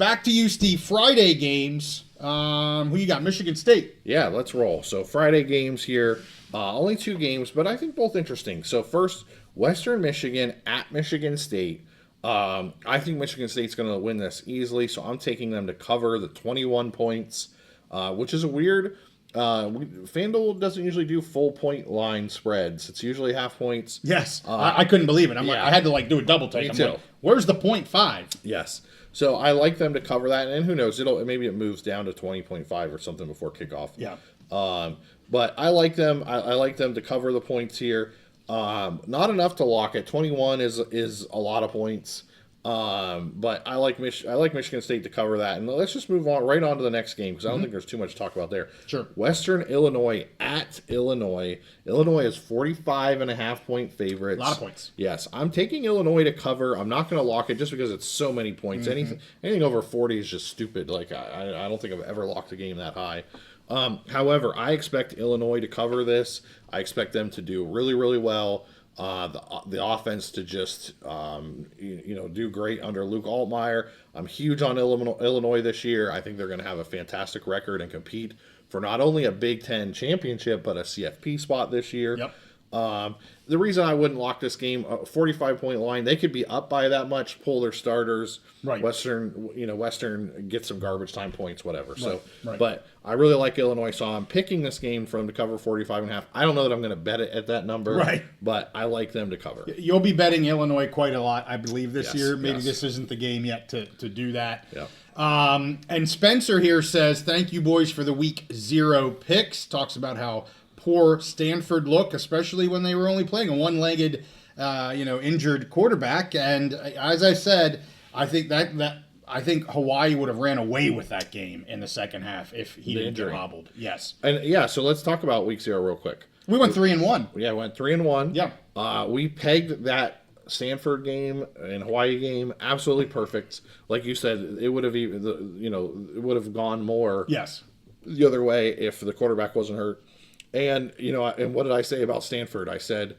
back to you, Steve. Friday games. Who you got? Michigan State. Yeah, let's roll. So Friday games here. Only 2 games, but I think both interesting. So first, Western Michigan at Michigan State. I think Michigan State's going to win this easily, so I'm taking them to cover the 21 points, which is a weird. FanDuel doesn't usually do full point line spreads. It's usually half points. Yes, I couldn't believe it. I had to do a double take. Me too. Like, where's the 0.5? Yes. So I like them to cover that, and who knows? Maybe it moves down to 20.5 or something before kickoff. Yeah. But I like them. I like them to cover the points here. Not enough to lock it. 21 is a lot of points. But I like Michigan State to cover that. And let's just move on right on to the next game because I don't think there's too much to talk about there. Sure. Western Illinois at Illinois. Illinois is 45.5-point favorites. A lot of points. Yes, I'm taking Illinois to cover. I'm not going to lock it just because it's so many points. Anything over 40 is just stupid. Like I don't think I've ever locked a game that high. However, I expect Illinois to cover this. I expect them to do really, really well. The offense to just do great under Luke Altmaier. I'm huge on Illinois this year. I think they're going to have a fantastic record and compete for not only a Big Ten championship but a CFP spot this year. Yep. The reason I wouldn't lock this game, 45-point line, they could be up by that much, pull their starters. Right. Western get some garbage time points, whatever. So, Right. But I really like Illinois, so I'm picking this game for them to cover 45.5. I don't know that I'm going to bet it at that number, right? But I like them to cover. You'll be betting Illinois quite a lot, I believe, this year. Maybe yes. this isn't the game yet to do that. Yeah. And Spencer here says, "Thank you, boys, for the week 0 picks." Talks about how poor Stanford look, especially when they were only playing a one-legged, injured quarterback. And as I said, I think I think Hawaii would have ran away with that game in the second half if he didn't get hobbled. Yes. And yeah, so let's talk about week 0 real quick. We went 3-1. Yeah, we went 3-1. Yeah. We pegged that Stanford game and Hawaii game absolutely perfect. Like you said, it would have it would have gone more the other way if the quarterback wasn't hurt. And and what did I say about Stanford?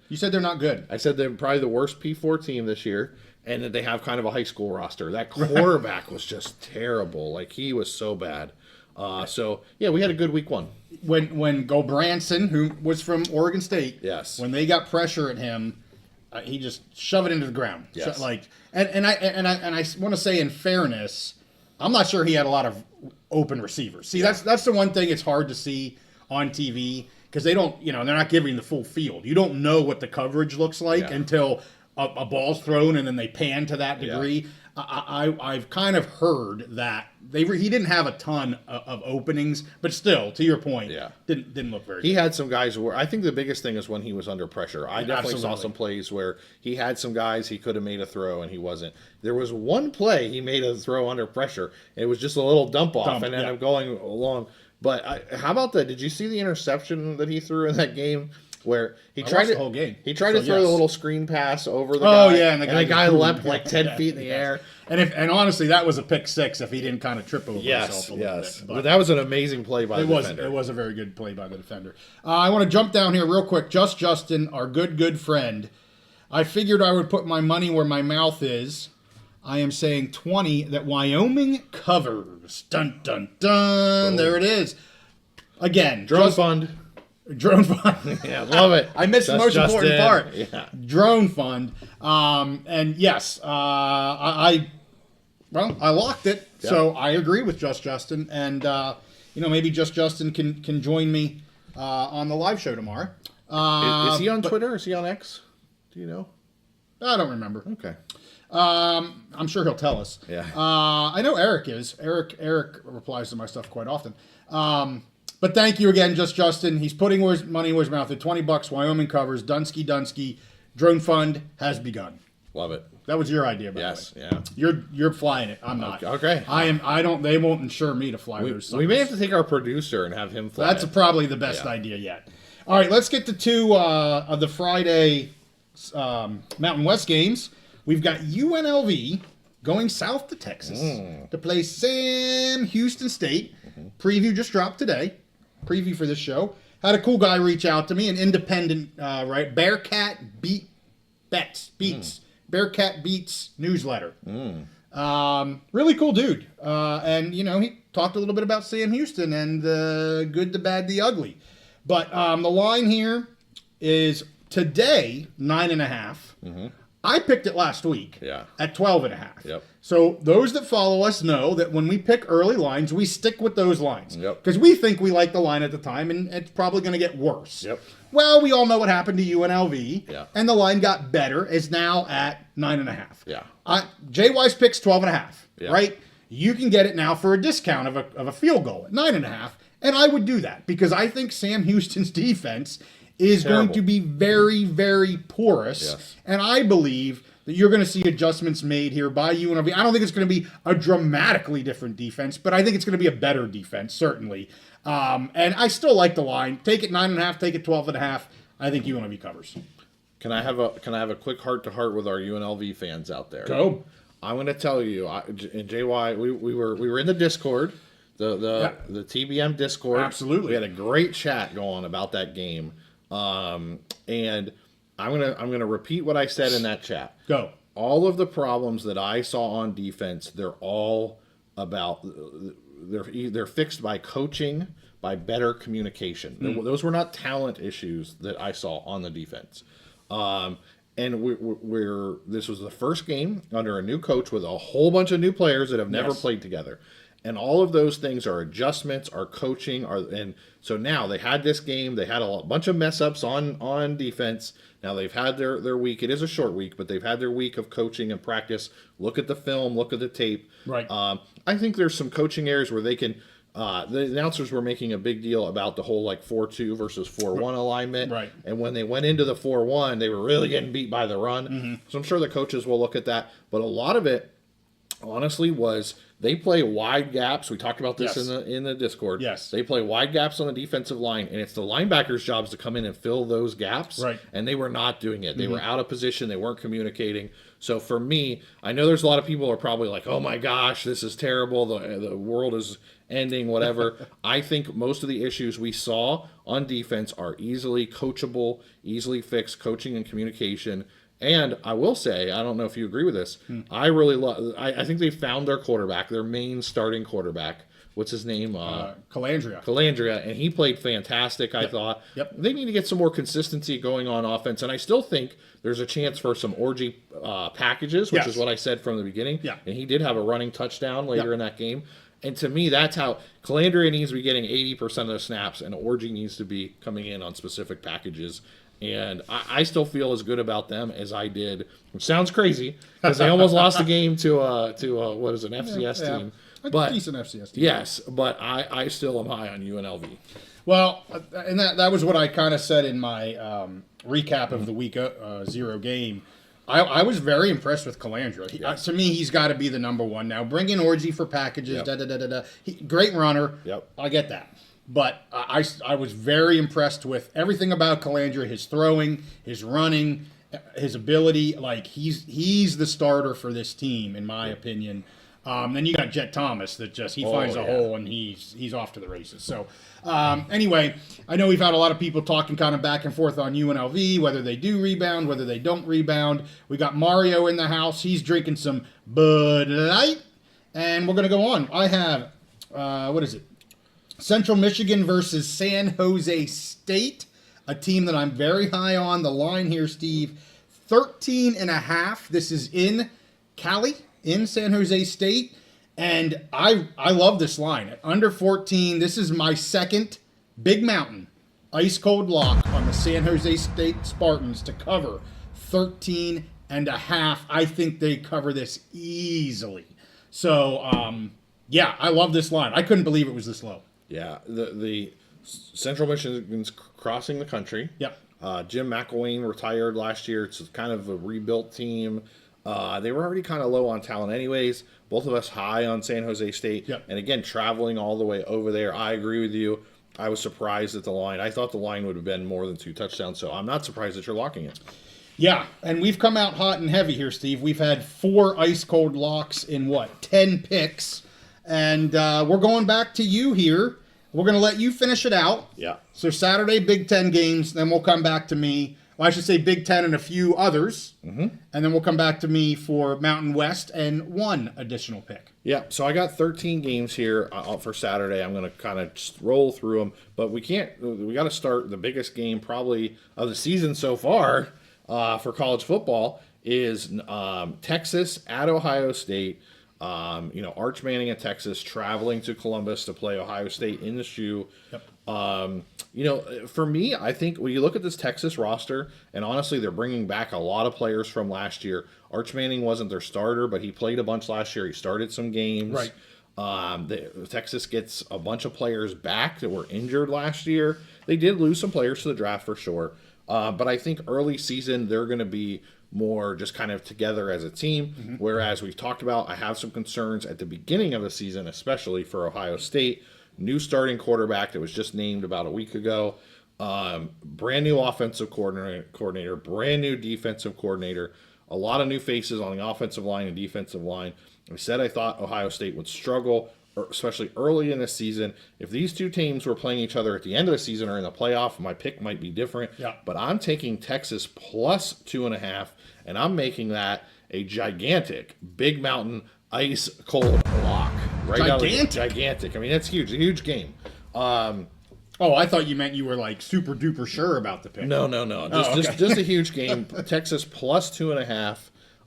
You said they're not good. I said they're probably the worst P4 team this year, and that they have kind of a high school roster. That quarterback was just terrible. Like, he was so bad. So yeah, we had a good week 1. When Gobranson, who was from Oregon State, yes, when they got pressure at him, he just shoved it into the ground. Yes. And I want to say, in fairness, I'm not sure he had a lot of open receivers. See, that's the one thing it's hard to see on TV because they don't, they're not giving the full field. You don't know what the coverage looks like until a ball's thrown and then they pan to that degree. I've kind of heard that he didn't have a ton of openings, but still, to your point, didn't look very good. He had some guys where I think the biggest thing is when he was under pressure. I definitely saw some plays where he had some guys he could have made a throw and he wasn't. There was one play he made a throw under pressure. It was just a little dump off and ended up going along. But how about that? Did you see the interception that he threw in that game? Where he tried the whole game. He tried to throw the little screen pass over the guy. Oh yeah, and the guy leapt like 10 feet in the air. And honestly, that was a pick 6 if he didn't kind of trip over himself a little bit. But that was an amazing play by the defender. It was a very good play by the defender. I want to jump down here real quick. Justin, our good friend. I figured I would put my money where my mouth is. I am saying 20 that Wyoming covers. Dun dun dun. Oh. There it is. Again, Drone fund. Yeah, love it. I missed the most important part. Yeah. Drone fund. And yes, I locked it. Yeah. So I agree with Justin. And, maybe Justin can join me on the live show tomorrow. Is he on Twitter? Is he on X? Do you know? I don't remember. Okay. I'm sure he'll tell us. Yeah. I know Eric is. Eric replies to my stuff quite often. But thank you again, Justin. He's putting money where his mouth at. $20. Wyoming covers. Dunsky. Drone fund has begun. Love it. That was your idea, by the way. Yes. Yeah. You're flying it. I'm not. Okay. I am. I don't. They won't insure me to fly those. We may have to take our producer and have him fly. That's probably the best idea yet. All right, let's get to 2 of the Friday Mountain West games. We've got UNLV going south to Texas to play Sam Houston State. Preview just dropped today. Preview for this show. Had a cool guy reach out to me, an independent, Bearcat Beats. Bearcat Beats newsletter. Really cool dude. And, he talked a little bit about Sam Houston and the good, the bad, the ugly. But the line here is today, 9.5. I picked it last week at 12.5. Yep. So those that follow us know that when we pick early lines, we stick with those lines. Yep. Because we think we like the line at the time, and it's probably going to get worse. Yep. Well, we all know what happened to UNLV, and the line got better. It's now at 9.5. Yeah. Jay Wise picks 12.5, right? you can get it now for a discount of a field goal at 9.5. And I would do that because I think Sam Houston's defense is going to be very, very porous. Yes. And I believe that you're going to see adjustments made here by UNLV. I don't think it's going to be a dramatically different defense, but I think it's going to be a better defense, certainly. And I still like the line. Take it 9.5, take it 12.5. I think UNLV covers. Can I have a quick heart-to-heart with our UNLV fans out there? Go. I'm going to tell you, and JY, we were in the Discord, the TBM Discord. Absolutely. We had a great chat going about that game, and I'm gonna repeat what I said in that chat. Go. All of the problems that I saw on defense, they're all about they're fixed by coaching, by better communication. Those were not talent issues that I saw on the defense. And this was the first game under a new coach with a whole bunch of new players that have never played together. And all of those things are adjustments, are coaching, and so now they had this game. They had a bunch of mess ups on defense. Now they've had their week. It is a short week, but they've had their week of coaching and practice. Look at the film. Look at the tape. Right. I think there's some coaching areas where they can. The announcers were making a big deal about the whole 4-2 versus 4-1 alignment. Right. And when they went into the 4-1, they were really getting beat by the run. Mm-hmm. So I'm sure the coaches will look at that. But a lot of it, honestly, was they play wide gaps. We talked about this in the Discord. Yes. They play wide gaps on the defensive line, and it's the linebackers' jobs to come in and fill those gaps. Right. And they were not doing it. They were out of position. They weren't communicating. So for me, I know there's a lot of people who are probably like, oh my gosh, this is terrible. The world is ending, whatever. I think most of the issues we saw on defense are easily coachable, easily fixed, coaching and communication. And I will say, I don't know if you agree with this, I really love, I think they found their quarterback, their main starting quarterback. What's his name? Calandria, and he played fantastic, I thought. Yep. They need to get some more consistency going on offense, and I still think there's a chance for some orgy packages, which is what I said from the beginning. Yeah. And he did have a running touchdown later in that game. And to me, that's how Calandria needs to be getting 80% of the snaps, and Orgy needs to be coming in on specific packages. And I still feel as good about them as I did, which sounds crazy, because they almost lost the game to what is an FCS team. But decent FCS team. Yes, but I still am high on UNLV. Well, and that was what I kind of said in my recap of the week 0 game. I was very impressed with Calandria. To me, he's got to be the number one now. Bring in Orgy for packages. Great runner. Yep. I get that. But I was very impressed with everything about Calandria, his throwing, his running, his ability. Like, he's the starter for this team, in my opinion. Then you got Jet Thomas that just, he finds a hole and he's off to the races. So anyway, I know we've had a lot of people talking kind of back and forth on UNLV, whether they do rebound, whether they don't rebound. We got Mario in the house. He's drinking some Bud Light. And we're going to go on. I have, what is it? Central Michigan versus San Jose State, a team that I'm very high on. The line here, Steve, 13.5. This is in Cali, in San Jose State, and I love this line. At under 14, this is my second Big Mountain ice cold lock on the San Jose State Spartans to cover 13.5. I think they cover this easily. So, yeah, I love this line. I couldn't believe it was this low. Yeah, the Central Michigan's crossing the country. Yep. Jim McElwain retired last year. It's kind of a rebuilt team. They were already kind of low on talent anyways. Both of us high on San Jose State. Yep. And again, traveling all the way over there, I agree with you. I was surprised at the line. I thought the line would have been more than 2 touchdowns, so I'm not surprised that you're locking it. Yeah, and we've come out hot and heavy here, Steve. We've had 4 ice-cold locks in, 10 picks. And we're going back to you here. We're going to let you finish it out. Yeah. So Saturday, Big Ten games, then we'll come back to me. Well, I should say Big Ten and a few others. Mm-hmm. And then we'll come back to me for Mountain West and one additional pick. Yeah, so I got 13 games here for Saturday. I'm going to kind of just roll through them, but we got to start the biggest game probably of the season so far for college football is Texas at Ohio State. Arch Manning at Texas traveling to Columbus to play Ohio State in the shoe. Yep. For me, I think when you look at this Texas roster, and honestly, they're bringing back a lot of players from last year. Arch Manning wasn't their starter, but he played a bunch last year. He started some games. Right. Texas gets a bunch of players back that were injured last year. They did lose some players to the draft for sure. But I think early season, they're going to be more just kind of together as a team. Mm-hmm. Whereas we've talked about, I have some concerns at the beginning of the season, especially for Ohio State. New starting quarterback that was just named about a week ago. Brand new offensive coordinator, brand new defensive coordinator. A lot of new faces on the offensive line and defensive line. I said I thought Ohio State would struggle, especially early in the season. If these two teams were playing each other at the end of the season or in the playoff, my pick might be different. Yeah. But I'm taking Texas plus 2.5, and I'm making that a gigantic Big Mountain ice cold lock. Right, gigantic. I mean, that's huge. A huge game. I thought you meant you were like super duper sure about the pick. No. Just a huge game. Texas plus 2.5.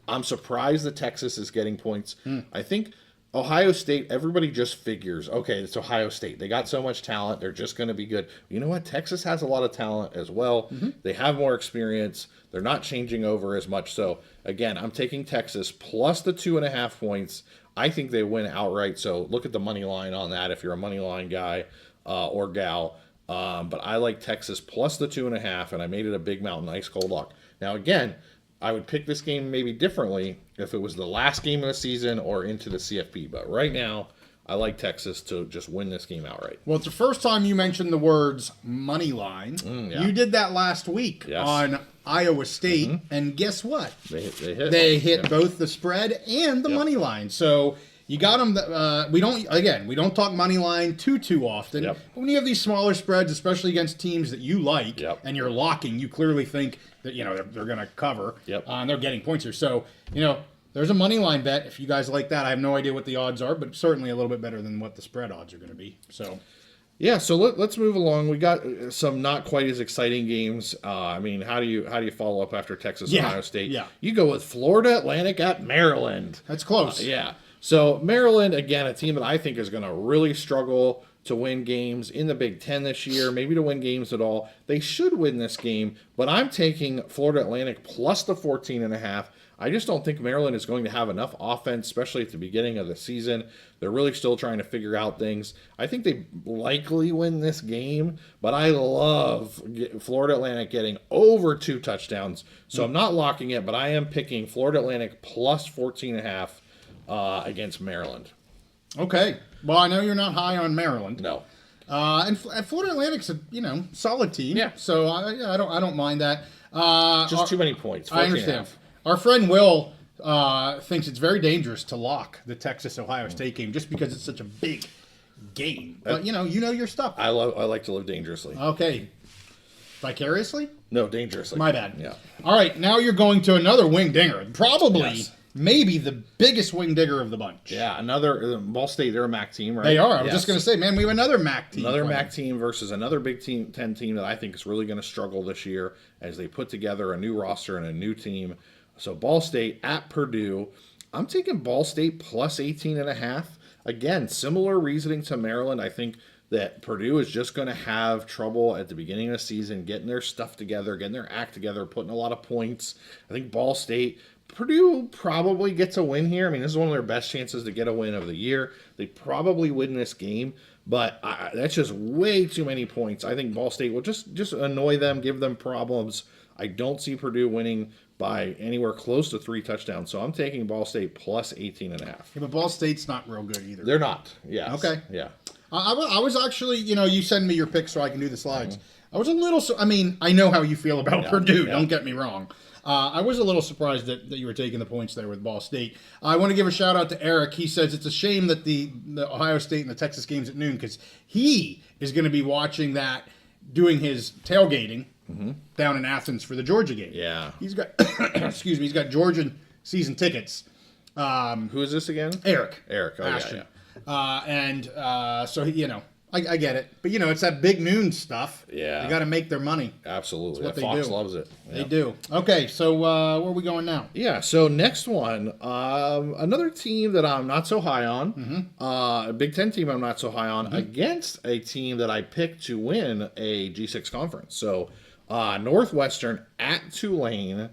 I'm surprised that Texas is getting points. I think Ohio State, everybody just figures, okay, it's Ohio State. They got so much talent. They're just going to be good. You know what? Texas has a lot of talent as well. Mm-hmm. They have more experience. They're not changing over as much. So, again, I'm taking Texas plus the 2.5 points. I think they win outright. So, look at the money line on that if you're a money line guy or gal. But I like Texas plus the 2.5, and I made it a Big Mountain ice cold lock. Now, again, I would pick this game maybe differently if it was the last game of the season or into the CFP. But right now, I like Texas to just win this game outright. Well, it's the first time you mentioned the words money line. Yeah. You did that last week on Iowa State, and guess what? They hit. They hit both the spread and the money line. So you got them. We don't talk money line too often. Yep. But when you have these smaller spreads, especially against teams that you like, and you're locking, you clearly think that they're going to cover. And they're getting points here. So there's a money line bet. If you guys like that, I have no idea what the odds are, but certainly a little bit better than what the spread odds are going to be. So. Yeah, so let's move along. We got some not quite as exciting games. How do you follow up after Texas Ohio State? Yeah. You go with Florida Atlantic at Maryland. That's close. Yeah. So Maryland, again, a team that I think is going to really struggle to win games in the Big Ten this year, maybe to win games at all. They should win this game, but I'm taking Florida Atlantic plus the 14.5. I just don't think Maryland is going to have enough offense, especially at the beginning of the season. They're really still trying to figure out things. I think they likely win this game, but I love Florida Atlantic getting over 2 touchdowns. So I'm not locking it, but I am picking Florida Atlantic plus 14.5 against Maryland. Okay. Well, I know you're not high on Maryland. No. And Florida Atlantic's a solid team. Yeah. So I don't mind that. Just too many points. I understand. Our friend Will thinks it's very dangerous to lock the Texas-Ohio State game just because it's such a big game. But you know your stuff. I like to live dangerously. Okay. Vicariously? No, dangerously. My bad. Yeah. All right, now you're going to another wing dinger. Probably, maybe the biggest wing digger of the bunch. Yeah, another Ball State. They're a MAC team, right? They are. I was just going to say, man, we have another MAC team. Another MAC team versus another Big Ten team that I think is really going to struggle this year as they put together a new roster and a new team. So Ball State at Purdue. I'm taking Ball State plus 18.5. Again, similar reasoning to Maryland. I think that Purdue is just going to have trouble at the beginning of the season getting their stuff together, getting their act together, putting a lot of points. I think Ball State, Purdue probably gets a win here. I mean, this is one of their best chances to get a win of the year. They probably win this game, but that's just way too many points. I think Ball State will just annoy them, give them problems. I don't see Purdue winning by anywhere close to 3 touchdowns. So I'm taking Ball State plus 18.5. Yeah, but Ball State's not real good either. They're not. Yeah. Okay. Yeah. I was actually, you send me your picks so I can do the slides. I was a little, I know how you feel about Purdue. Yeah. Don't get me wrong. I was a little surprised that you were taking the points there with Ball State. I want to give a shout out to Eric. He says it's a shame that the Ohio State and the Texas game's at noon because he is going to be watching that, doing his tailgating down in Athens for the Georgia game. Yeah. He's got, excuse me, he's got Georgian season tickets. Who is this again? Eric. Eric. Oh, Ashton. yeah. So, I get it. But, it's that big noon stuff. Yeah. They got to make their money. Absolutely. That's what Fox they do. loves it. They Yeah. do. Okay, so where are we going now? Yeah, so next one, another team that I'm not so high on, a Big Ten team I'm not so high on, against a team that I picked to win a G6 conference. So Northwestern at Tulane.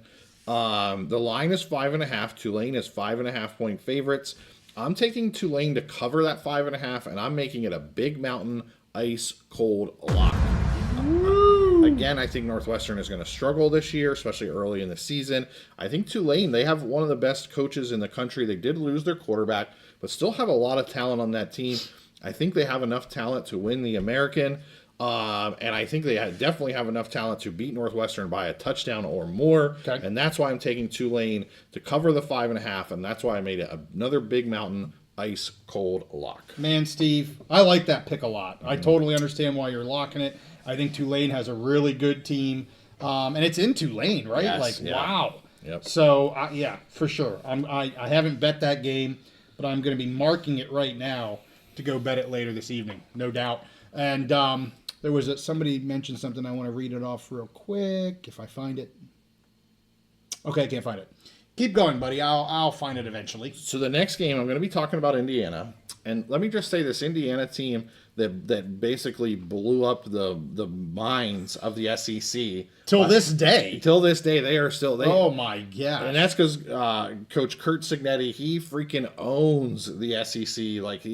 The line is 5.5. Tulane is 5.5-point favorites. I'm taking Tulane to cover that 5.5, and I'm making it a Big Mountain ice cold lock. Again, I think Northwestern is going to struggle this year, especially early in the season. I think Tulane, they have one of the best coaches in the country. They did lose their quarterback, but still have a lot of talent on that team. I think they have enough talent to win the American, and I think they definitely have enough talent to beat Northwestern by a touchdown or more. Okay. And that's why I'm taking Tulane to cover the 5.5, and that's why I made it another Big Mountain ice cold lock. Man, Steve, I like that pick a lot. I totally understand why you're locking it. I think Tulane has a really good team, and it's in Tulane, right? Yes, yeah. Wow. Yep. So, yeah, for sure. I haven't bet that game, but I'm going to be marking it right now to go bet it later this evening, no doubt. And there was somebody mentioned something. I want to read it off real quick if I find it. Okay, I can't find it. Keep going, buddy. I'll find it eventually. So the next game, I'm going to be talking about Indiana. And let me just say this Indiana team that basically blew up the minds of the SEC. Till this day. Till this day, they are still... Oh, my gosh. And that's because Coach Kurt Signetti, he freaking owns the SEC. Like,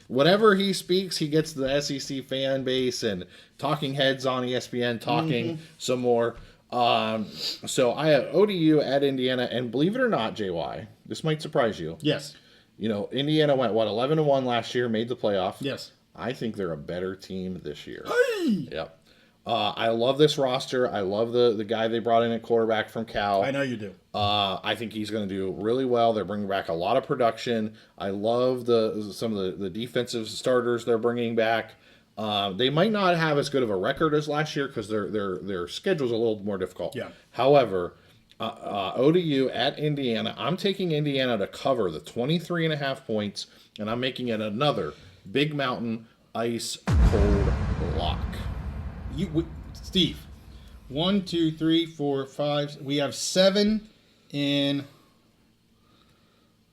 whatever he speaks, he gets the SEC fan base and talking heads on ESPN talking some more. So I have ODU at Indiana, and believe it or not, JY, this might surprise you. Yes. Indiana went, 11-1 last year, made the playoff. Yes. I think they're a better team this year. Hey! Yep. I love this roster. I love the guy they brought in at quarterback from Cal. I know you do. I think he's going to do really well. They're bringing back a lot of production. I love some of the defensive starters they're bringing back. They might not have as good of a record as last year because their schedule's a little more difficult. Yeah. However, ODU at Indiana, I'm taking Indiana to cover the 23.5 points, and I'm making it another Big Mountain ice cold lock. Steve, 1, 2, 3, 4, 5. We have 7 in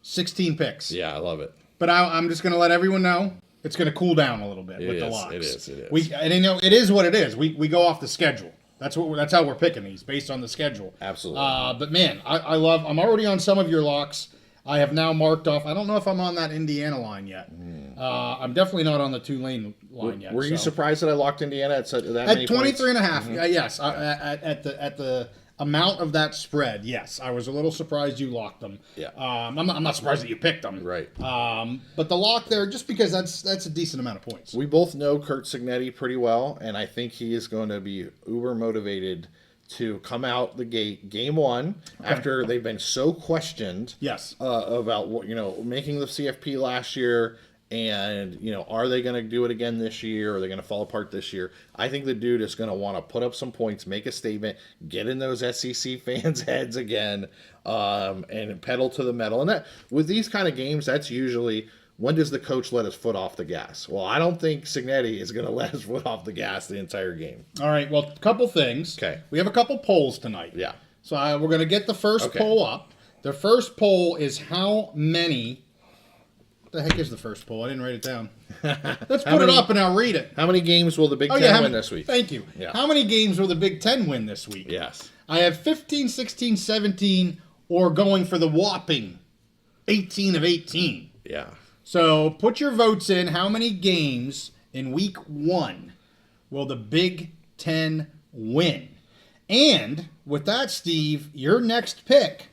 16 picks. Yeah, I love it. But I'm just going to let everyone know it's going to cool down a little bit with the locks. It is. It is what it is. We go off the schedule. That's how we're picking these, based on the schedule. Absolutely. But man, I'm already on some of your locks. I have now marked off. I don't know if I'm on that Indiana line yet. I'm definitely not on the Tulane line yet. Were you surprised that I locked Indiana at that many at 23 and a half? Mm-hmm. Yes. At the amount of that spread, yes. I was a little surprised you locked them. Yeah. I'm not surprised that you picked them. Right. But the lock there, just because that's a decent amount of points. We both know Kurt Signetti pretty well, and I think he is going to be uber motivated to come out the gate game one after they've been so questioned. Yes. About making the CFP last year. And, are they going to do it again this year? Or are they going to fall apart this year? I think the dude is going to want to put up some points, make a statement, get in those SEC fans' heads again, and pedal to the metal. And that with these kind of games, that's usually, when does the coach let his foot off the gas? Well, I don't think Signetti is going to let his foot off the gas the entire game. All right. Well, a couple things. Okay. We have a couple polls tonight. Yeah. So we're going to get the first poll up. The first poll is how many... The heck is the first poll? I didn't write it down. Let's put it up and I'll read it. How many games will the Big Ten win this week? Thank you. Yeah. How many games will the Big Ten win this week? Yes. I have 15, 16, 17, or going for the whopping 18 of 18. Yeah. So put your votes in. How many games in week 1 will the Big Ten win? And with that, Steve, your next pick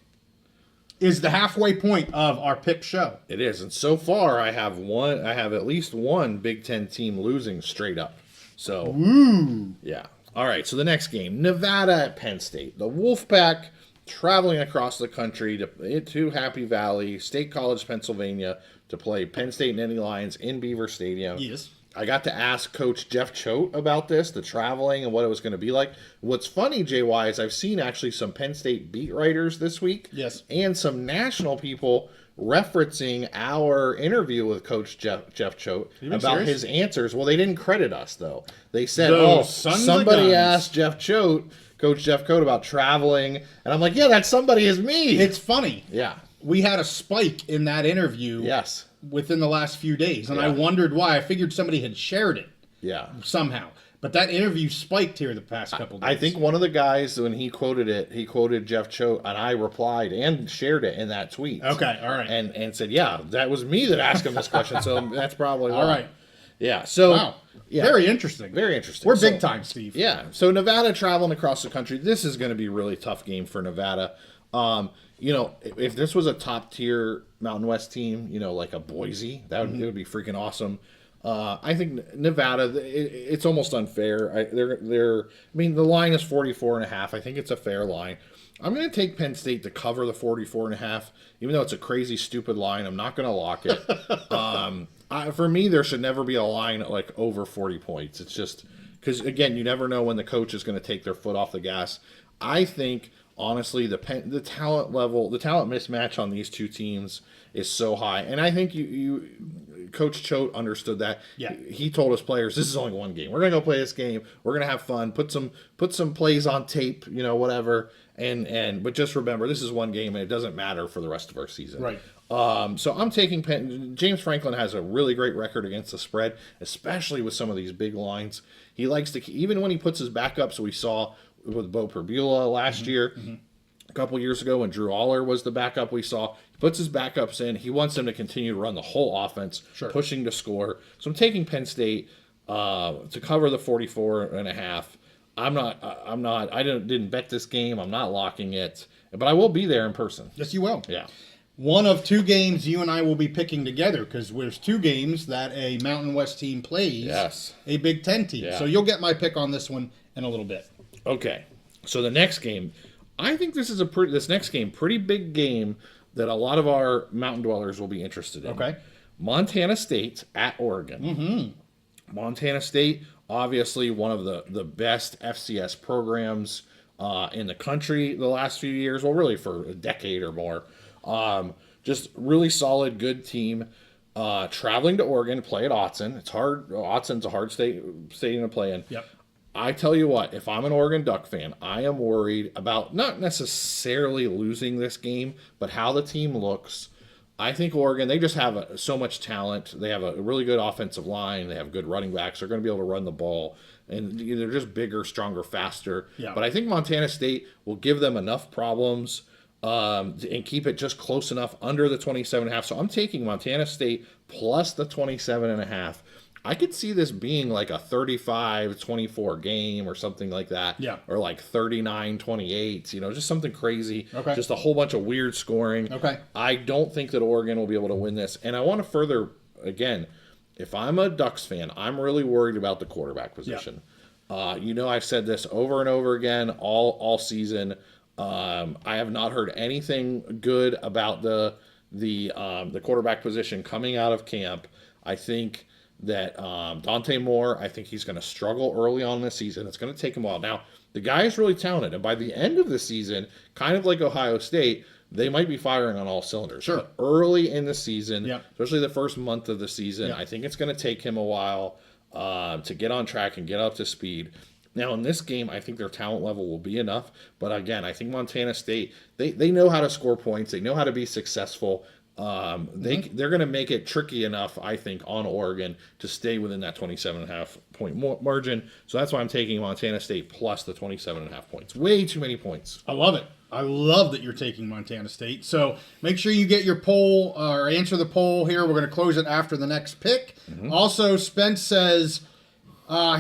is the halfway point of our pick show. It is, and so far I have at least one Big Ten team losing straight up. So, yeah. All right, so the next game, Nevada at Penn State. The Wolfpack traveling across the country to Happy Valley, State College, Pennsylvania, to play Penn State Nittany Lions in Beaver Stadium. Yes. I got to ask Coach Jeff Choate about this, the traveling and what it was going to be like. What's funny, JY, is I've seen actually some Penn State beat writers this week. Yes. And some national people referencing our interview with Coach Jeff Choate about his answers. Well, they didn't credit us, though. They said, somebody asked Jeff Choate, Coach Jeff Choate, about traveling. And I'm like, yeah, that somebody is me. It's funny. Yeah. We had a spike in that interview. Yes. Within the last few days, and I wondered why. I figured somebody had shared it. Yeah. Somehow. But that interview spiked here the past couple days. I think one of the guys, when he quoted it, he quoted Jeff Choate, and I replied and shared it in that tweet. Okay, all right. And said, yeah, that was me that asked him this question, so that's probably why. All right. Yeah, so... Wow. Yeah. Very interesting. Very interesting. We're big time, Steve. Yeah. So Nevada traveling across the country, this is going to be a really tough game for Nevada. If this was a top tier Mountain West team, like a Boise, it would be freaking awesome. I think Nevada, it's almost unfair. The line is 44.5. I think it's a fair line. I'm going to take Penn State to cover the 44.5, even though it's a crazy, stupid line. I'm not going to lock it. For me, there should never be a line like over 40 points. It's just because, again, you never know when the coach is going to take their foot off the gas. I think, honestly, the talent level, the talent mismatch on these two teams is so high. And I think Coach Choate understood that. Yeah. He told his players, this is only one game. We're going to go play this game. We're going to have fun. Put some plays on tape, whatever. But just remember, this is one game, and it doesn't matter for the rest of our season. Right. So I'm taking Penn. James Franklin has a really great record against the spread, especially with some of these big lines. He likes to, even when he puts his backups, we saw with Bo Perbula last year, a couple years ago when Drew Aller was the backup, we saw he puts his backups in. He wants them to continue to run the whole offense, pushing to score. So I'm taking Penn State to cover the 44.5. I didn't bet this game. I'm not locking it, but I will be there in person. Yes, you will. Yeah. One of two games you and I will be picking together because there's two games that a Mountain West team plays. Yes. A Big Ten team. Yeah. So you'll get my pick on this one in a little bit. Okay. So the next game, I think this is this next game, pretty big game that a lot of our mountain dwellers will be interested in. Okay. Montana State at Oregon. Mm-hmm. Montana State, obviously one of the best FCS programs in the country the last few years. Well, really for a decade or more. Just really solid, good team. Traveling to Oregon, play at Autzen. It's hard. Autzen's a hard stadium to play in. Yep. I tell you what, if I'm an Oregon Duck fan, I am worried about not necessarily losing this game, but how the team looks. I think Oregon, they just have so much talent. They have a really good offensive line. They have good running backs. They're going to be able to run the ball. And they're just bigger, stronger, faster. Yeah. But I think Montana State will give them enough problems and keep it just close enough under the 27.5. So I'm taking Montana State plus the 27.5. I could see this being like a 35-24 game or something like that. Yeah. Or like 39-28, just something crazy. Okay. Just a whole bunch of weird scoring. Okay. I don't think that Oregon will be able to win this. And I want to further, again, if I'm a Ducks fan, I'm really worried about the quarterback position. Yeah. I've said this over and over again all season. I have not heard anything good about the quarterback position coming out of camp. I think that Dante Moore, I think he's going to struggle early on in the season. It's going to take him a while. Now, the guy is really talented, and by the end of the season, kind of like Ohio State, they might be firing on all cylinders. Sure. But early in the season, yeah, especially the first month of the season, yeah, I think it's going to take him a while to get on track and get up to speed. Now, in this game, I think their talent level will be enough. But again, I think Montana State, they know how to score points. They know how to be successful. They're going to make it tricky enough, I think, on Oregon to stay within that 27.5 point margin. So that's why I'm taking Montana State plus the 27.5 points. Way too many points. I love it. I love that you're taking Montana State. So make sure you get your poll or answer the poll here. We're going to close it after the next pick. Also, Spence says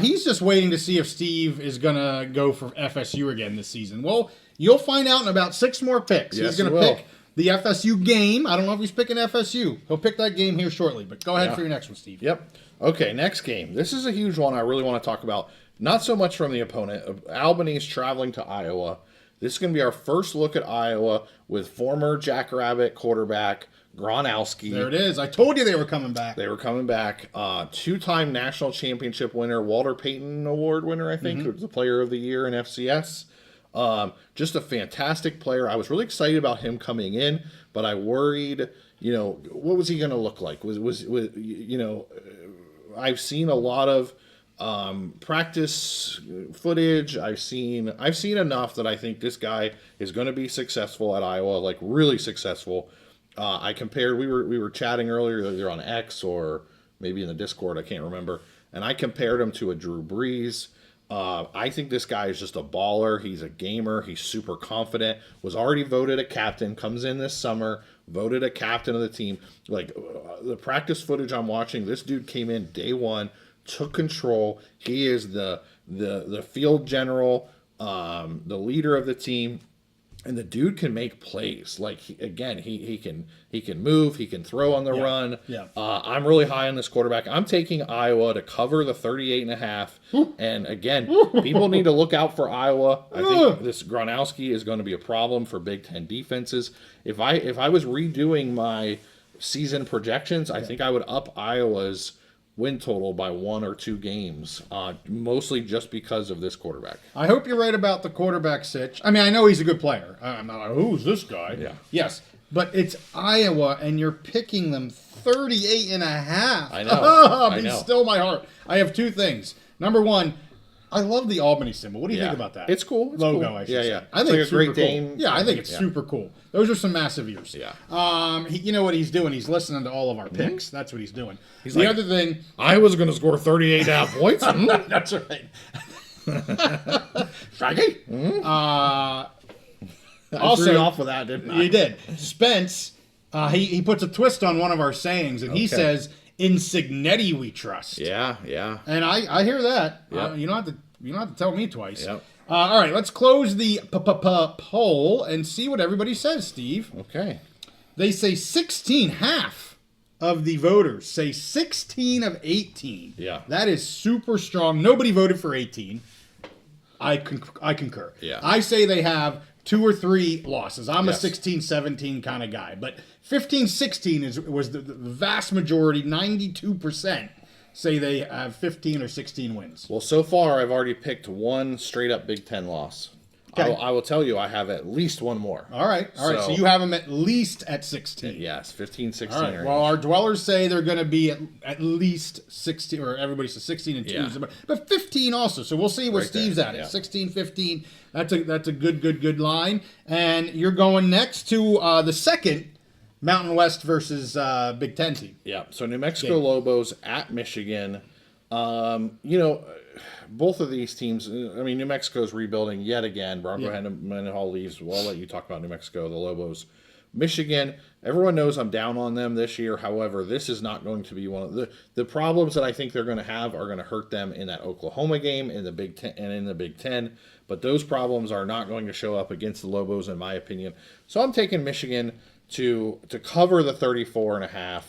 he's just waiting to see if Steve is going to go for FSU again this season. Well, you'll find out in about 6 more picks. Yes, he's going to pick the FSU game. I don't know if he's picking FSU. He'll pick that game here shortly. But go ahead for your next one, Steve. Yep. Okay, next game. This is a huge one I really want to talk about. Not so much from the opponent. Albany's traveling to Iowa. This is going to be our first look at Iowa with former Jackrabbit quarterback Gronowski. There it is. I told you they were coming back. They were coming back. Two-time national championship winner, Walter Payton Award winner, I think, who was the player of the year in FCS. Just a fantastic player. I was really excited about him coming in, but I worried, what was he going to look like? I've seen a lot of practice footage. I've seen enough that I think this guy is going to be successful at Iowa, like really successful. I compared. We were chatting earlier, either on X or maybe in the Discord. I can't remember. And I compared him to a Drew Brees. I think this guy is just a baller. He's a gamer. He's super confident. Was already voted a captain. Comes in this summer. Voted a captain of the team. Like the practice footage I'm watching, this dude came in day one, took control. He is the field general, the leader of the team. And the dude can make plays. Like he can move, he can throw on the run. Yeah. I'm really high on this quarterback. I'm taking Iowa to cover the 38.5. And again, people need to look out for Iowa. I think this Gronowski is going to be a problem for Big Ten defenses. If I was redoing my season projections, I think I would up Iowa's win total by 1 or 2 games, mostly just because of this quarterback. I hope you're right about the quarterback sitch. I mean, I know he's a good player. I'm not like, who's this guy? Yeah. Yes, but it's Iowa, and you're picking them 38.5. I know. Be still my heart. I have 2 things. Number 1, I love the Albany symbol. What do you think about that? It's cool. It's logo, cool. I should say. Yeah. I think like it's a Great super Dane. cool. Yeah, I think it's super cool. Those are some massive ears. Yeah. You know what he's doing? He's listening to all of our picks. That's what he's doing. He's the like, other thing, Iowa's going to score 38.5 points. that's right. Shaggy. I Also, threw you off with that, didn't I? you did. Spence, he puts a twist on one one of our sayings, and he says, "In Signetti we trust." Yeah. And I hear that. Yep. You don't have to tell me twice. Yep. All right, let's close the poll and see what everybody says, Steve. Okay. They say 16, half of the voters say 16 of 18. Yeah. That is super strong. Nobody voted for 18. I concur. Yeah. I say they have 2 or 3 losses. I'm Yes. a 16-17 kind of guy. But 15-16 was the vast majority, 92%. Say they have 15 or 16 wins. Well, so far I've already picked 1 straight up Big Ten loss. Okay. I will tell you I have at least 1 more. All right. So you have them at least at 16. Yes, 15, 16. All right. range. Well, our dwellers say they're going to be at least 16, or everybody says 16 and 2, Yeah. but 15 also. So we'll see where Right Steve's there, at. yeah. 16, 15. That's a good line. And you're going next to the second Mountain West versus Big Ten team. Yeah. So New Mexico Lobos at Michigan. Both of these teams, New Mexico's rebuilding yet again. Bronco Mendenhall leaves. Well, I'll let you talk about New Mexico, the Lobos. Michigan, everyone knows I'm down on them this year. However, this is not going to be one of the problems that I think they're going to have are going to hurt them in that Oklahoma game, in the Big Ten, and in the Big Ten. But those problems are not going to show up against the Lobos, in my opinion. So I'm taking Michigan to cover the 34.5.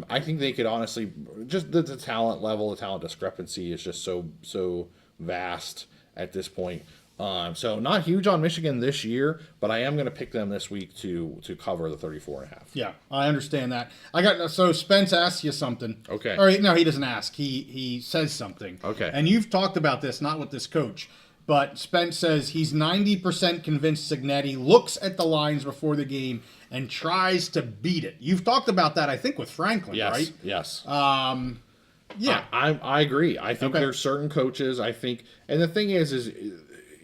I think they could honestly, just the talent level, the talent discrepancy is just so vast at this point. So not huge on Michigan this year, but I am going to pick them this week to cover the 34.5. Yeah, I understand that. So Spence asks you something. Okay. All right, no, he doesn't ask. He says something. Okay. And you've talked about this, not with this coach, but Spence says he's 90% convinced Signetti looks at the lines before the game and tries to beat it. You've talked about that, I think, with Franklin, right? Yes. Yeah. I agree. I think there's certain coaches. I think, and the thing is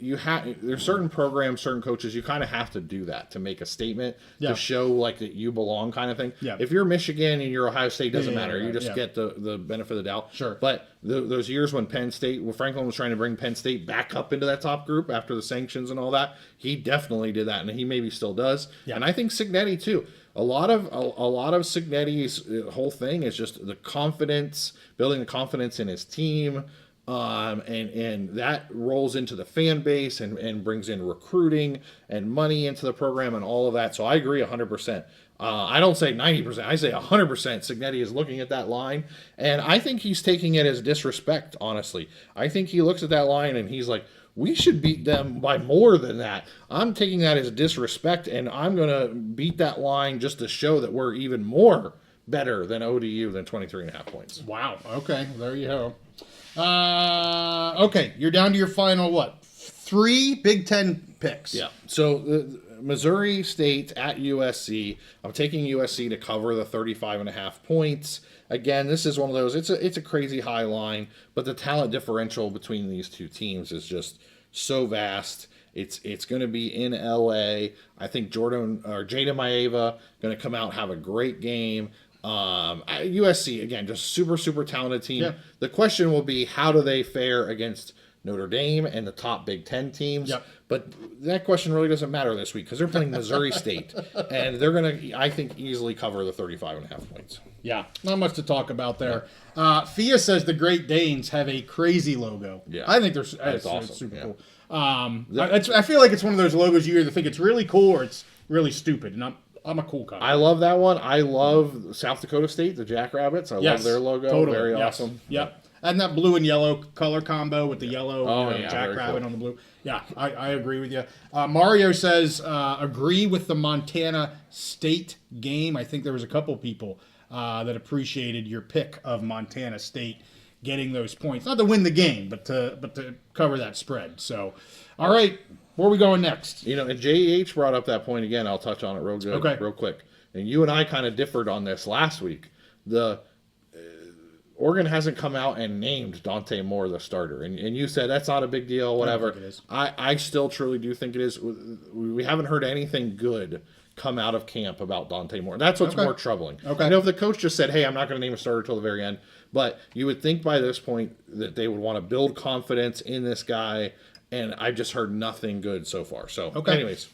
there's certain programs, certain coaches, you kind of have to do that to make a statement to show like that you belong, kind of thing. Yeah. If you're Michigan and you're Ohio State, doesn't matter. You just yeah. get the benefit of the doubt. Sure. But those years when Franklin was trying to bring Penn State back up into that top group after the sanctions and all that, he definitely did that, and he maybe still does. Yeah. And I think Signetti too. A lot of Signetti's whole thing is just the confidence, building the confidence in his team. And that rolls into the fan base and brings in recruiting and money into the program and all of that. So I agree 100%. I don't say 90%. I say 100%. Signetti is looking at that line, and I think he's taking it as disrespect, honestly. I think he looks at that line and he's like, we should beat them by more than that. I'm taking that as disrespect, and I'm going to beat that line just to show that we're even more better than ODU than 23.5 points. Wow. Okay. There you go. Okay. You're down to your final, what? 3 Big Ten picks. Yeah. So Missouri State at USC. I'm taking USC to cover the 35.5 points. Again, this is one of those. It's a crazy high line, but the talent differential between these two teams is just so vast. It's going to be in LA. I think Jaden Maeva going to come out and have a great game. USC again, just super talented team. Yeah. The question will be, how do they fare against Notre Dame and the top Big Ten teams? Yep. But that question really doesn't matter this week because they're playing Missouri State, and they're going to, I think, easily cover the 35.5 points. Yeah, not much to talk about there. Fia says the Great Danes have a crazy logo. Yeah. I think that's awesome. awesome. Super Yeah. cool. I feel like it's one of those logos you either think it's really cool or it's really stupid, and I'm a cool guy. I love that one. I love South Dakota State, the Jackrabbits. I love their logo. Totally. Very Yes. awesome. Yep. And that blue and yellow color combo with the yellow very jackrabbit cool. on the blue. Yeah, I agree with you. Mario says, agree with the Montana State game. I think there was a couple people that appreciated your pick of Montana State getting those points. Not to win the game, but to cover that spread. So, all right, where are we going next? You know, and JH brought up that point again. I'll touch on it real quick. And you and I kind of differed on this last week. Oregon hasn't come out and named Dante Moore the starter. And you said that's not a big deal, whatever. I don't think it is. I still truly do think it is. We haven't heard anything good come out of camp about Dante Moore. That's what's more troubling. Okay. You know, if the coach just said, hey, I'm not going to name a starter till the very end, but you would think by this point that they would want to build confidence in this guy, and I've just heard nothing good so far. So, anyways.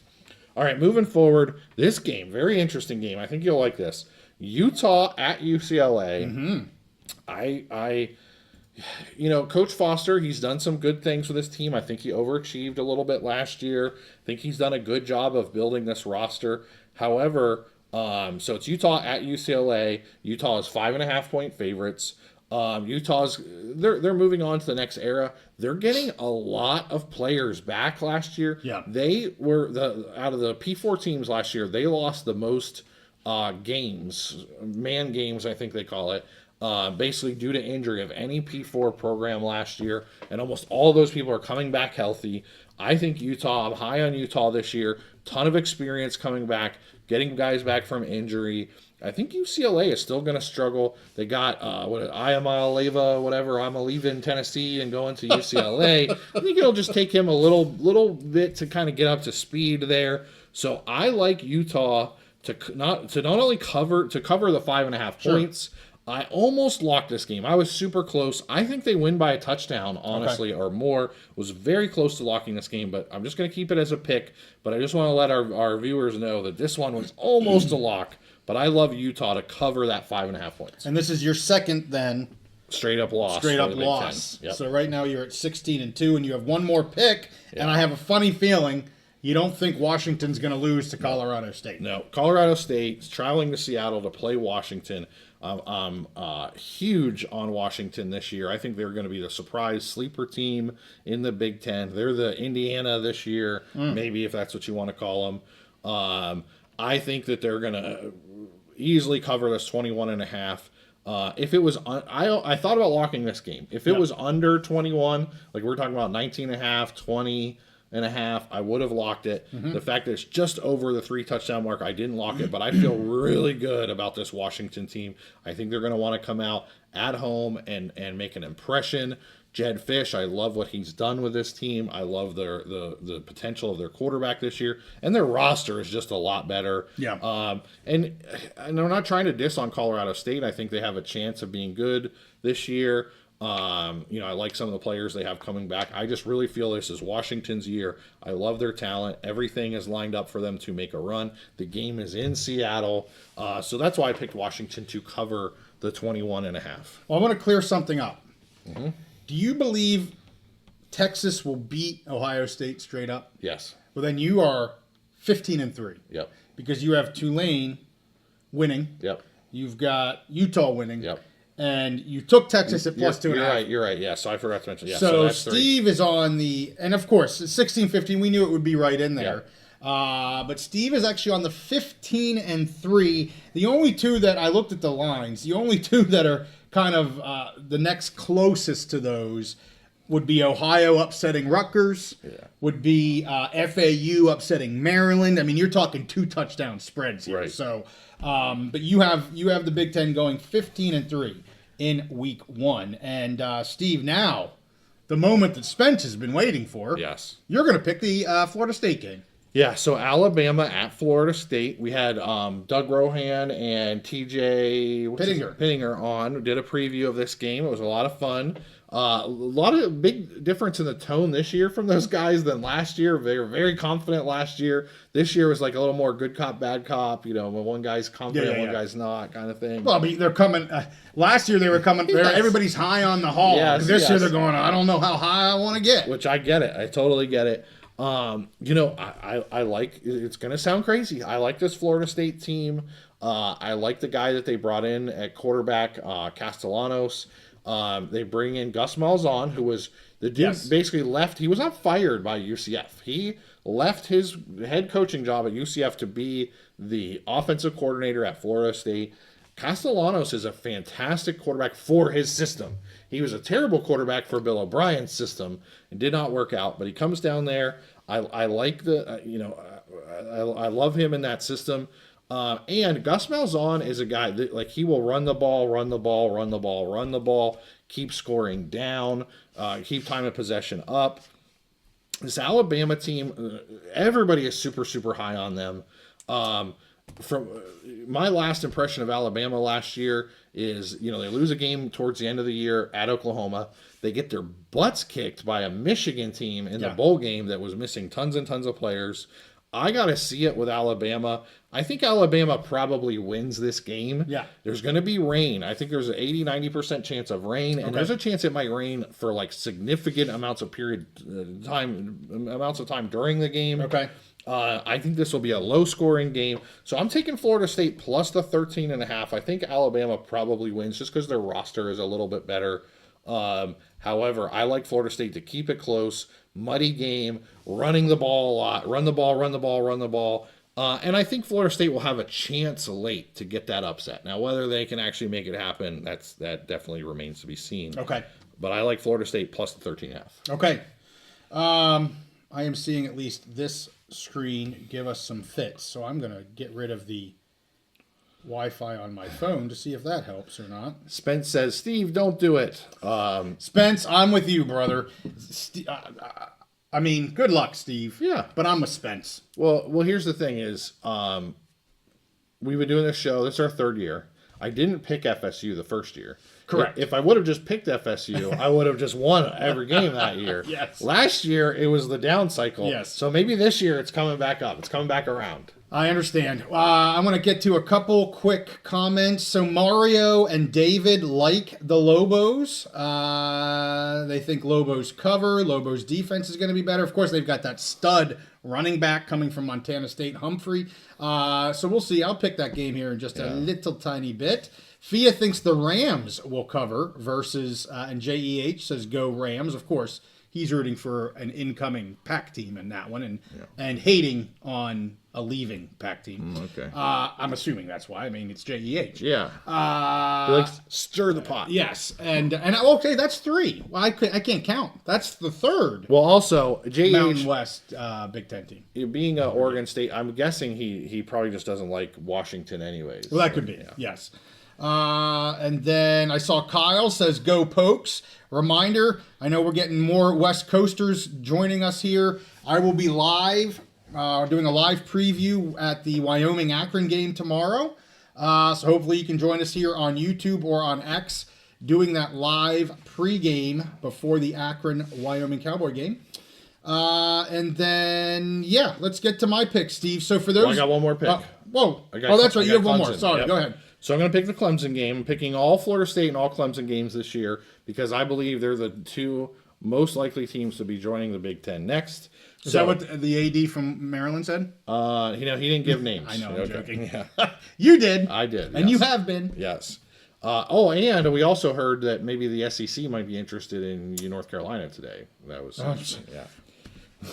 All right, moving forward, this game, very interesting game. I think you'll like this. Utah at UCLA. Mm-hmm. Coach Foster, he's done some good things with his team. I think he overachieved a little bit last year. I think he's done a good job of building this roster. However, so it's Utah at UCLA. Utah is 5.5-point favorites. They're moving on to the next era. They're getting a lot of players back last year. Yeah. They were out of the P4 teams last year, they lost the most games, man games, I think they call it. Basically due to injury of any P4 program last year, and almost all of those people are coming back healthy. I think I'm high on Utah this year. Ton of experience coming back, getting guys back from injury. I think UCLA is still going to struggle. They got I'm leaving Tennessee and going to UCLA. I think it'll just take him a little bit to kind of get up to speed there. So I like Utah to not only cover the 5.5 points. I almost locked this game. I was super close. I think they win by a touchdown, honestly, or more. Was very close to locking this game, but I'm just going to keep it as a pick. But I just want to let our viewers know that this one was almost a lock. But I love Utah to cover that 5.5 points. And this is your second, then. Straight up loss. Yep. So right now you're at 16-2, and you have one more pick. Yeah. And I have a funny feeling you don't think Washington's going to lose to Colorado State. No. Colorado State's traveling to Seattle to play Washington. I'm huge on Washington this year. I think they're going to be the surprise sleeper team in the Big Ten. They're the Indiana this year, maybe, if that's what you want to call them. I think that they're going to easily cover this 21.5. If it was, I thought about locking this game. If it was under 21, like we're talking about 19.5, 20.5, I would have locked it. The fact that it's just over the 3 touchdown mark, I didn't lock it, but I feel really good about this Washington team. I think they're going to want to come out at home and make an impression. Jed Fish, I love what he's done with this team. I love the potential of their quarterback this year, and their roster is just a lot better. Yeah. And I'm not trying to diss on Colorado State. I think they have a chance of being good this year. I like some of the players they have coming back. I just really feel this is Washington's year. I love their talent. Everything is lined up for them to make a run. The game is in Seattle. So that's why I picked Washington to cover the 21.5. Well, I want to clear something up. Do you believe Texas will beat Ohio State straight up? Yes. Well, then you are 15-3. Yep. Because you have Tulane winning. Yep. You've got Utah winning. Yep. and you took Texas at plus 2.5. You're right. You're right. Yeah. So I forgot to mention. Yeah. So that's 3. Steve is on the, and of course, 16-15, we knew it would be right in there. But Steve is actually on the 15-3. The only two that I looked at the lines, the only two that are kind of the next closest to those would be Ohio upsetting Rutgers, would be FAU upsetting Maryland. I mean, you're talking 2 touchdown spreads here. Right. So, but you have the Big Ten going 15-3 in week 1. And Steve, now the moment that Spence has been waiting for. Yes. You're going to pick the Florida State game. Yeah, so Alabama at Florida State. We had Doug Rohan and TJ Pittinger on. Did a preview of this game. It was a lot of fun. A lot of big difference in the tone this year from those guys than last year. They were very confident last year. This year was like a little more good cop, bad cop. You know, when one guy's confident, one guy's not, kind of thing. Well, I mean, they're coming. Last year they were coming. Everybody's high on the hog. This year they're going, I don't know how high I want to get. Which I get it. I totally get it. You know, I like, it's going to sound crazy. I like this Florida State team. I like the guy that they brought in at quarterback, Castellanos. They bring in Gus Malzahn, who was the dude basically left. He was not fired by UCF. He left his head coaching job at UCF to be the offensive coordinator at Florida State. Castellanos is a fantastic quarterback for his system. He was a terrible quarterback for Bill O'Brien's system. It did not work out, but he comes down there. I like the, I love him in that system. And Gus Malzahn is a guy that, like, he will run the ball, keep scoring down, keep time of possession up. This Alabama team, everybody is super, super high on them. From my last impression of Alabama last year is, you know, they lose a game towards the end of the year at Oklahoma. They get their butts kicked by a Michigan team in the bowl game that was missing tons and tons of players. I got to see it with Alabama. I think Alabama probably wins this game. Yeah. There's going to be rain. I think there's an 80-90% chance of rain, and there's a chance it might rain for like significant amounts of time during the game. Okay. I think this will be a low-scoring game. So I'm taking Florida State plus the 13.5. I think Alabama probably wins just because their roster is a little bit better. However, I like Florida State to keep it close, muddy game, running the ball a lot, run the ball. And I think Florida State will have a chance late to get that upset. Now, whether they can actually make it happen, that definitely remains to be seen. Okay. But I like Florida State plus the 13.5. Okay. I am seeing at least this screen give us some fits, so I'm going to get rid of the Wi-Fi on my phone to see if that helps or not. Spence says, Steve, don't do it. Spence, I'm with you, brother. I mean, good luck, Steve. Yeah. But I'm with Spence. Well, here's the thing is, we've been doing this show. This is our 3rd year. I didn't pick FSU the first year. Correct. If I would have just picked FSU, I would have just won every game that year. Yes. Last year, it was the down cycle. Yes. So maybe this year it's coming back up. It's coming back around. I understand. I'm going to get to a couple quick comments. So Mario and David like the Lobos. They think Lobos cover. Lobos defense is going to be better. Of course, they've got that stud running back coming from Montana State, Humphrey. So we'll see. I'll pick that game here in just a little tiny bit. Fia thinks the Rams will cover versus, and JEH says go Rams. Of course, he's rooting for an incoming Pac team in that one and hating on a leaving Pac team. Okay. I'm assuming that's why. I mean, it's JEH. Yeah. He likes stir the pot. Yes. And okay, that's 3. Well, I can't count. That's the 3rd. Well, also, JEH, Mountain West Big Ten team. being an Oregon State, I'm guessing he probably just doesn't like Washington anyways. Well, that could be. Yes. And then I saw Kyle says go Pokes. Reminder, I know we're getting more West Coasters joining us here. I will be live, doing a live preview at the Wyoming-Akron game tomorrow. So hopefully you can join us here on YouTube or on X doing that live pregame before the Akron-Wyoming Cowboy game. And then, let's get to my pick, Steve. So for those... I got one more pick. That's right. You have one more. Sorry, go ahead. So I'm going to pick the Clemson game. I'm picking all Florida State and all Clemson games this year because I believe they're the 2 most likely teams to be joining the Big Ten next. Is that what the AD from Maryland said? He didn't give names. I know, I'm joking. Yeah. You did. I did. And yes. you have been. Yes. And we also heard that maybe the SEC might be interested in North Carolina today. That was yeah.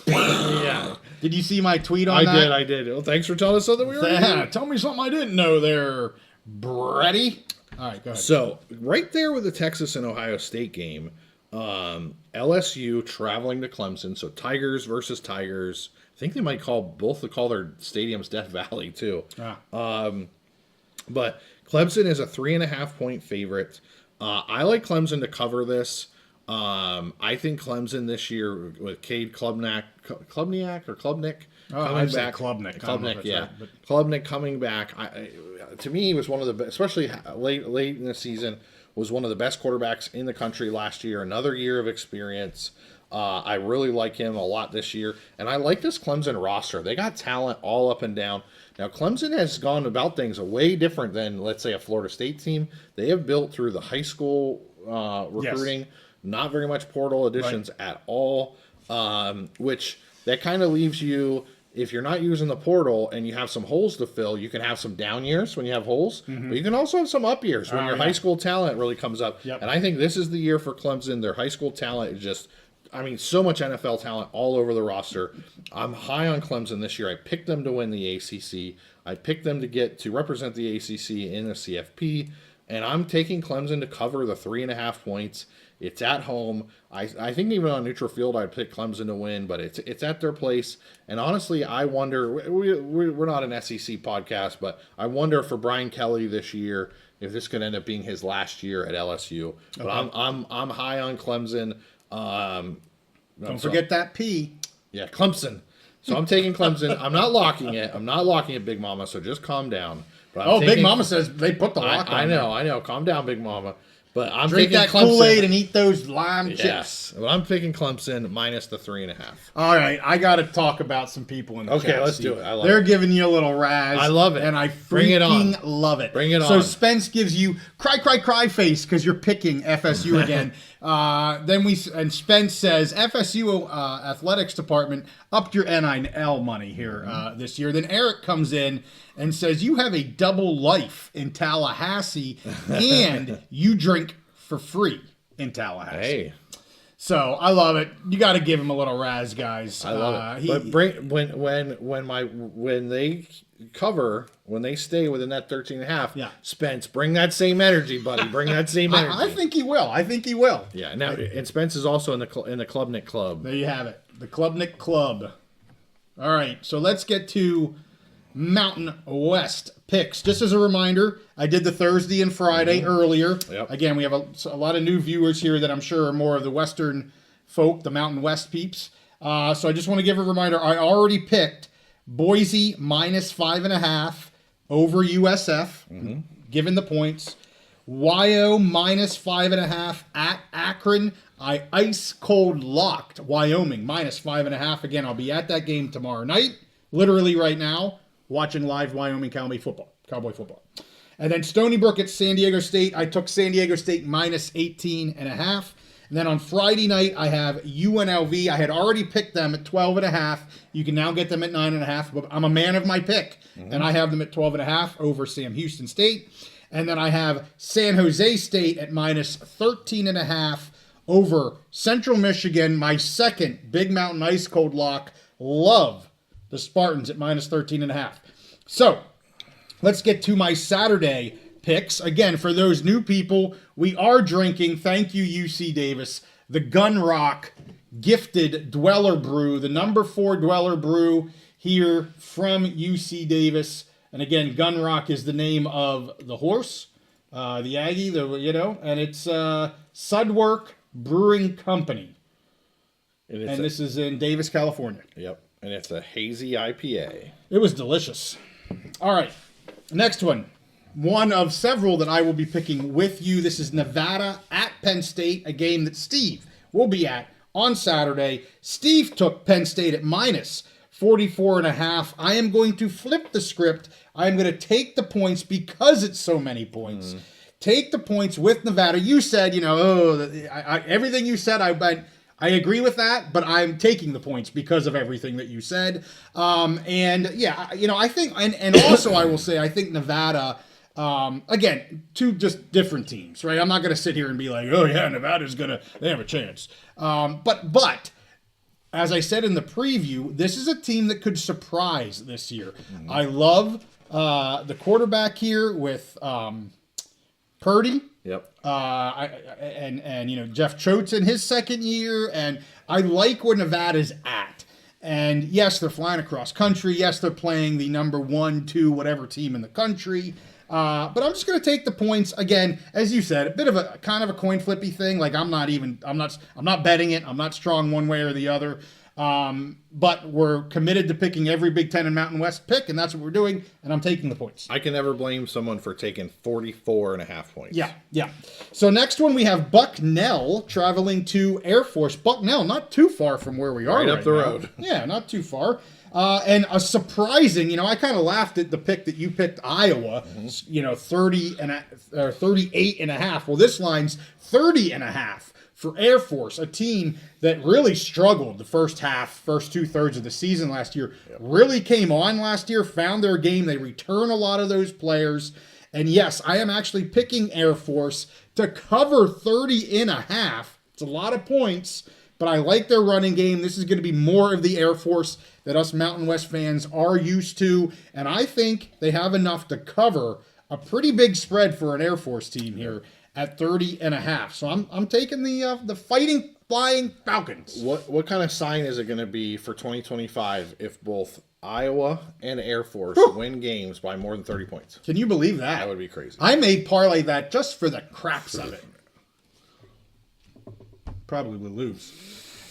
Yeah, Did you see my tweet on that? I did. Well, thanks for telling us something we already knew. Tell me something I didn't know there, Brady. All right, go ahead. So right there with the Texas and Ohio State game, LSU traveling to Clemson. So Tigers versus Tigers. I think they might call their stadiums Death Valley too. But Clemson is a 3.5 point favorite. I like Clemson to cover this. I think Clemson this year with Cade Klubnik coming back. Klubnik, yeah. Right, but... Klubnik coming back. To me, he was one of the best, especially late in the season, was one of the best quarterbacks in the country last year. Another year of experience. I really like him a lot this year. And I like this Clemson roster. They got talent all up and down. Now, Clemson has gone about things way different than, let's say, a Florida State team. They have built through the high school recruiting, yes. Not very much portal additions at all, which that kind of leaves you, if you're not using the portal and you have some holes to fill, you can have some down years when you have holes, but you can also have some up years when your high school talent really comes up. Yep. And I think this is the year for Clemson. Their high school talent is just... so much NFL talent all over the roster. I'm high on Clemson this year. I picked them to win the ACC. I picked them to represent the ACC in the CFP, and I'm taking Clemson to cover the 3.5 points. It's at home. I think even on neutral field, I'd pick Clemson to win, but it's at their place. And honestly, I wonder. We're not an SEC podcast, but I wonder for Brian Kelly this year if this could end up being his last year at LSU. But okay. I'm high on Clemson. Don't forget that P. Yeah, Clemson. So I'm taking Clemson. I'm not locking it, Big Mama. So just calm down. But Big Mama says they put the lock on. I know. Calm down, Big Mama. But I'm drink taking that Clemson. Kool-Aid and eat those lime chips. Yes, but I'm picking Clemson minus the 3.5. All right, I got to talk about some people in the chat. Okay, let's do it. They're giving you a little razz. I love it, and I freaking love it. Bring it on. So Spence gives you cry face because you're picking FSU again. And Spence says FSU athletics department upped your NIL money here this year. Then Eric comes in and says you have a double life in Tallahassee and you drink for free in Tallahassee. Hey. So I love it. You got to give him a little razz, guys. I love it. But bring when they stay within that 13.5. Yeah. Spence, bring that same energy, buddy. Bring that same energy. I think he will. Yeah. Now, and Spence is also in the Klubnik Club. There you have it, the Klubnik Club. All right, so let's get to Mountain West picks. Just as a reminder, I did the Thursday and Friday earlier. Yep. Again, we have a lot of new viewers here that I'm sure are more of the Western folk, the Mountain West peeps. So I just want to give a reminder. I already picked Boise minus 5.5 over USF, given the points. YO minus 5.5 at Akron. I ice cold locked Wyoming minus 5.5. Again, I'll be at that game tomorrow night, literally right now, watching live Wyoming Cowboy football. And then Stony Brook at San Diego State. I took San Diego State minus 18.5. And then on Friday night, I have UNLV. I had already picked them at 12.5. You can now get them at 9.5. But I'm a man of my pick, and I have them at 12.5 over Sam Houston State. And then I have San Jose State at minus 13.5 over Central Michigan. My second Big Mountain Ice Cold lock. Love the Spartans at minus 13.5. So let's get to my Saturday picks. Again, for those new people, we are drinking, thank you, UC Davis, the Gun Rock Gifted Dweller Brew, the number 4 Dweller Brew here from UC Davis. And again, Gun Rock is the name of the horse, the Aggie, and it's Sudwork Brewing Company. And this is in Davis, California. Yep. And it's a hazy IPA. It was delicious. All right. Next one. One of several that I will be picking with you. This is Nevada at Penn State, a game that Steve will be at on Saturday. Steve took Penn State at minus 44.5. I am going to flip the script. I am going to take the points because it's so many points. Take the points with Nevada. You said, everything you said, I agree with that, but I'm taking the points because of everything that you said. I think, and also I will say, I think Nevada, Again, two just different teams, right? I'm not going to sit here and be like, oh yeah, they have a chance. But as I said in the preview, this is a team that could surprise this year. I love the quarterback here with Purdy. Yep. And Jeff Choate's in his second year, and I like where Nevada's at. And yes, they're flying across country. Yes, they're playing the number 1, 2, whatever team in the country. But I'm just going to take the points again, as you said, a bit of a kind of a coin flippy thing. Like I'm not betting it. I'm not strong one way or the other. But we're committed to picking every Big Ten and Mountain West pick, and that's what we're doing. And I'm taking the points. I can never blame someone for taking 44.5 points. Yeah. So next one we have Bucknell traveling to Air Force. Bucknell, not too far from where we are right up the now. road. Yeah, not too far. And a surprising, I kind of laughed at the pick that you picked, Iowa, 38 and a half. Well, this line's 30 and a half for Air Force, a team that really struggled the first 2/3 of the season last year. Yep. Really came on last year, found their game. They return a lot of those players. And yes, I am actually picking Air Force to cover 30 and a half. It's a lot of points, but I like their running game. This is going to be more of the Air Force that us Mountain West fans are used to, and I think they have enough to cover a pretty big spread for an Air Force team here at 30 and a half. So I'm taking the Fighting Flying Falcons. What kind of sign is it going to be for 2025 if both Iowa and Air Force win games by more than 30 points? Can you believe that? That would be crazy. I may parlay that just for the craps of it. Probably will lose,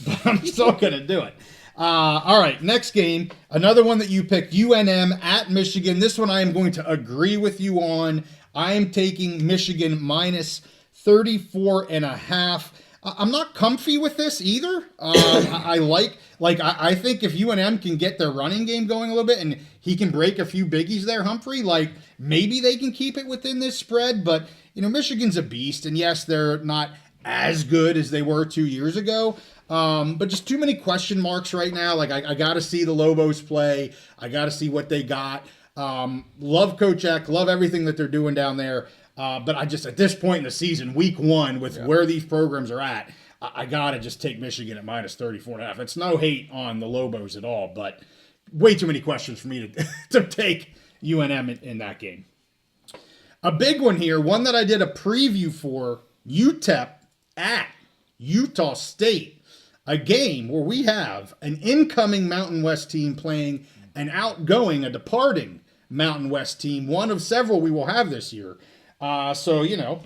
but I'm still going to do it. All right, next game, another one that you picked, UNM at Michigan. This one I am going to agree with you on. I am taking Michigan minus 34 and a half. I'm not comfy with this either. I think if UNM can get their running game going a little bit and he can break a few biggies there, Humphrey, maybe they can keep it within this spread. But, Michigan's a beast. And yes, they're not as good as they were 2 years ago. But just too many question marks right now. I got to see the Lobos play. I got to see what they got. Love Coach Eck. Love everything that they're doing down there. But I just, at this point in the season, week 1, with where these programs are at, I got to just take Michigan at minus 34.5. It's no hate on the Lobos at all, but way too many questions for me to take UNM in that game. A big one here, one that I did a preview for, UTEP at Utah State. A game where we have an incoming Mountain West team playing a departing Mountain West team, one of several we will have this year. So,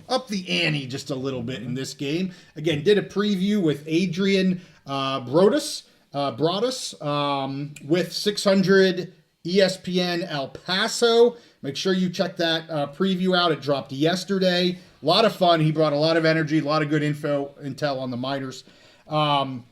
up the ante just a little bit in this game. Again, did a preview with Adrian Broadus with 600 ESPN El Paso. Make sure you check that preview out. It dropped yesterday. A lot of fun. He brought a lot of energy, a lot of good intel on the Miners. And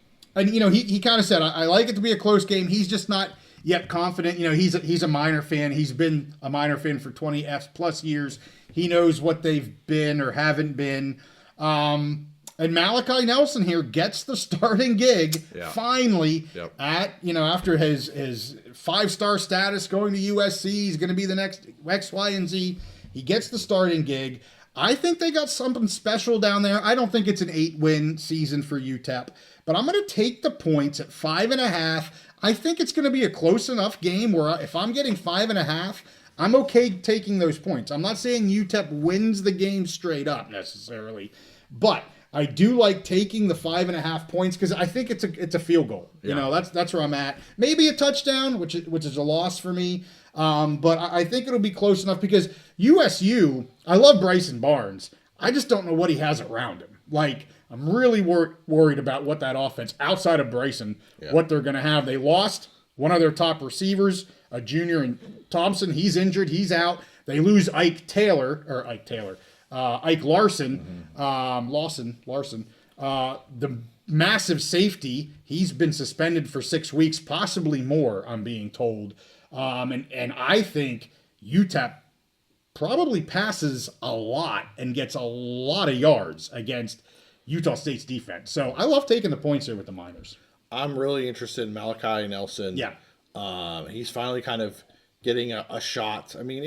he kind of said, I like it to be a close game. He's just not yet confident. He's a Miner fan. He's been a Miner fan for 20 plus years. He knows what they've been or haven't been. And Malachi Nelson here gets the starting gig finally at, after his 5-star status going to USC. He's going to be the next X, Y, and Z. He gets the starting gig. I think they got something special down there. I don't think it's an 8-win season for UTEP, but I'm going to take the points at 5.5. I think it's going to be a close enough game where if I'm getting 5.5, I'm okay taking those points. I'm not saying UTEP wins the game straight up necessarily, but I do like taking the 5.5 points because I think it's a field goal. That's where I'm at. Maybe a touchdown, which is a loss for me. But I think it'll be close enough because USU, I love Bryson Barnes. I just don't know what he has around him. I'm really worried about what that offense, outside of Bryson, what they're going to have. They lost one of their top receivers, a junior, and Thompson. He's injured. He's out. They lose Ike Larson. Larson. The massive safety, he's been suspended for 6 weeks, possibly more, I'm being told. And I think UTEP probably passes a lot and gets a lot of yards against Utah State's defense. So I love taking the points here with the Miners. I'm really interested in Malachi Nelson. Yeah. He's finally kind of getting a shot. I mean,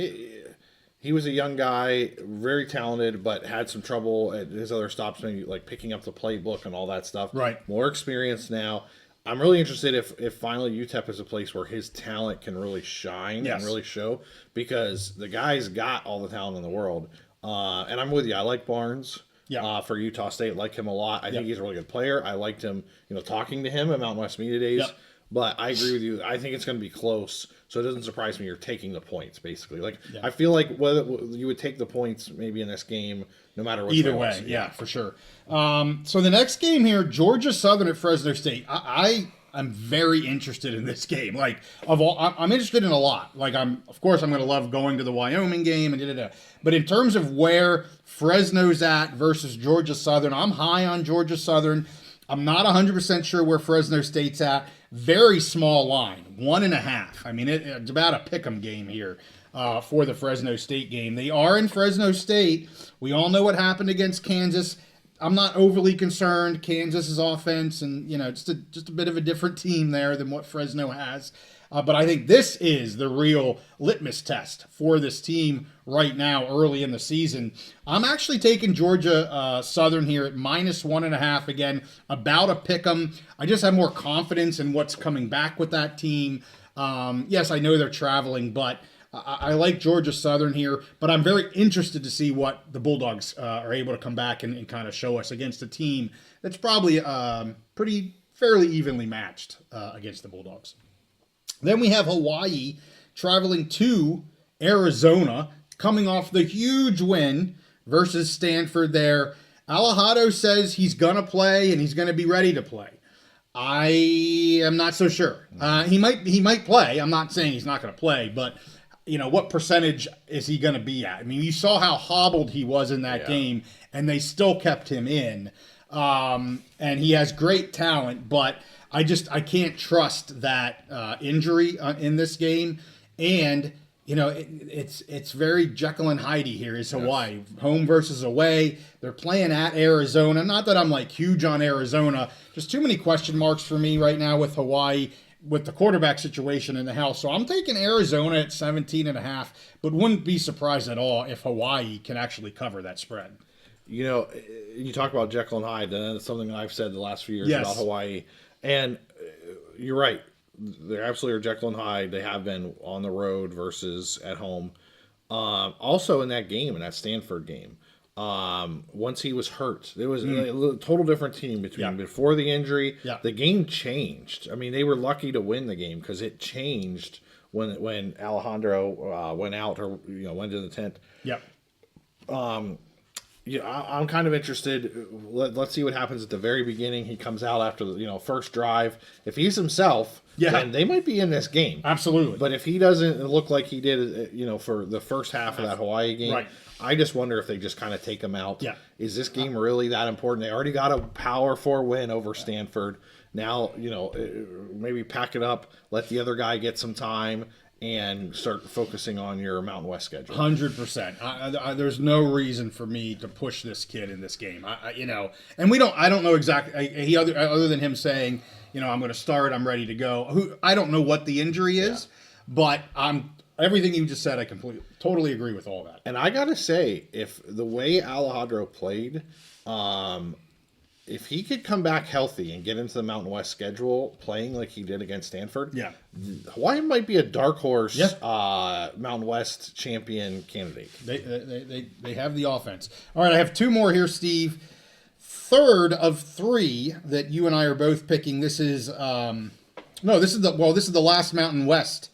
he was a young guy, very talented, but had some trouble at his other stops, maybe like picking up the playbook and all that stuff. Right. More experienced now. I'm really interested if finally UTEP is a place where his talent can really shine Yes. and really show, because the guy's got all the talent in the world. And I'm with you. I like Barnes. Yeah. For Utah State, like him a lot. I think Yep. he's a really good player. I liked him, talking to him at Mountain West Media Days. Yep. But I agree with you. I think it's going to be close, so it doesn't surprise me you're taking the points, basically. Like, Yeah. I feel like whether you would take the points maybe in this game, no matter what. Either way, yeah, for sure. So the next game here, Georgia Southern at Fresno State. I'm very interested in this game. Like, I'm interested in a lot. Like, of course I'm going to love going to the Wyoming game and da-da-da. But in terms of where Fresno's at versus Georgia Southern, I'm high on Georgia Southern. I'm not 100% sure where Fresno State's at. Very small line, 1.5. I mean, it's about a pick'em game here for the Fresno State game. They are in Fresno State. We all know what happened against Kansas. I'm not overly concerned. Kansas's offense, and just a bit of a different team there than what Fresno has. But I think this is the real litmus test for this team right now, early in the season. I'm actually taking Georgia Southern here at -1.5 again, about a pick'em. I just have more confidence in what's coming back with that team. Yes, I know they're traveling, but I like Georgia Southern here. But I'm very interested to see what the Bulldogs are able to come back and kind of show us against a team that's probably fairly evenly matched against the Bulldogs. Then we have Hawaii traveling to Arizona, coming off the huge win versus Stanford there. Alejandro says he's going to play and he's going to be ready to play. I am not so sure. He might play. I'm not saying he's not going to play, but what percentage is he going to be at? I mean, you saw how hobbled he was in that game, and they still kept him in. And he has great talent, but I can't trust that injury in this game. And it's very Jekyll and Hyde here. Is Hawaii home versus away? They're playing at Arizona. Not that I'm like huge on Arizona. Just too many question marks for me right now with Hawaii, with the quarterback situation in the house. So I'm taking Arizona at 17.5, but wouldn't be surprised at all if Hawaii can actually cover that spread. You talk about Jekyll and Hyde, and that's something I've said the last few years about Hawaii. And you're right. They're absolutely Jekyll and Hyde. They have been on the road versus at home. Also in that game, in that Stanford game, once he was hurt, there was a total different team between before the injury. Yeah. The game changed. I mean, they were lucky to win the game because it changed when Alejandro went out or went to the tent. Yep. I'm kind of interested. Let's see what happens at the very beginning. He comes out after the first drive. If he's himself, then they might be in this game. Absolutely. But if he doesn't look like he did, for the first half of that Hawaii game, I just wonder if they just kind of take him out. Yeah. Is this game really that important? They already got a Power 4 win over Stanford. Now, maybe pack it up, let the other guy get some time, and start focusing on your Mountain West schedule. 100%. There's no reason for me to push this kid in this game. And I don't know exactly. Other than him saying, I'm going to start. I'm ready to go. I don't know what the injury is, but everything you just said, I totally agree with all that. And I gotta say, if the way Alejandro played, if he could come back healthy and get into the Mountain West schedule, playing like he did against Stanford, Hawaii might be a dark horse Mountain West champion candidate. They have the offense. All right, I have two more here, Steve. Third of three that you and I are both picking. This is this is the last Mountain West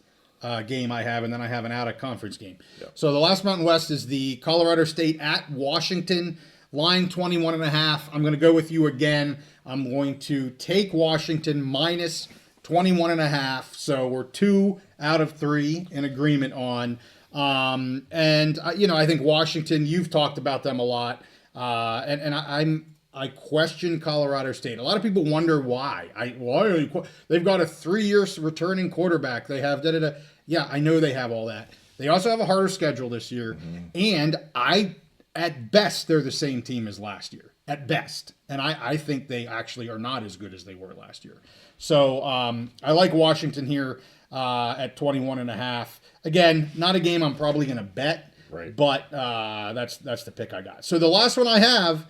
game I have, and then I have an out of conference game. Yep. So the last Mountain West is the Colorado State at Washington. Line 21.5. I'm going to go with you again. I'm going to take Washington minus 21.5. So we're 2 out of 3 in agreement on. I think Washington, you've talked about them a lot. I question Colorado State. A lot of people wonder why. They've got a 3-year returning quarterback. They have Yeah, I know they have all that. They also have a harder schedule this year. And at best, they're the same team as last year. At best. And I think they actually are not as good as they were last year. So I like Washington here at 21.5. Again, not a game I'm probably going to bet. Right. But that's the pick I got. So the last one I have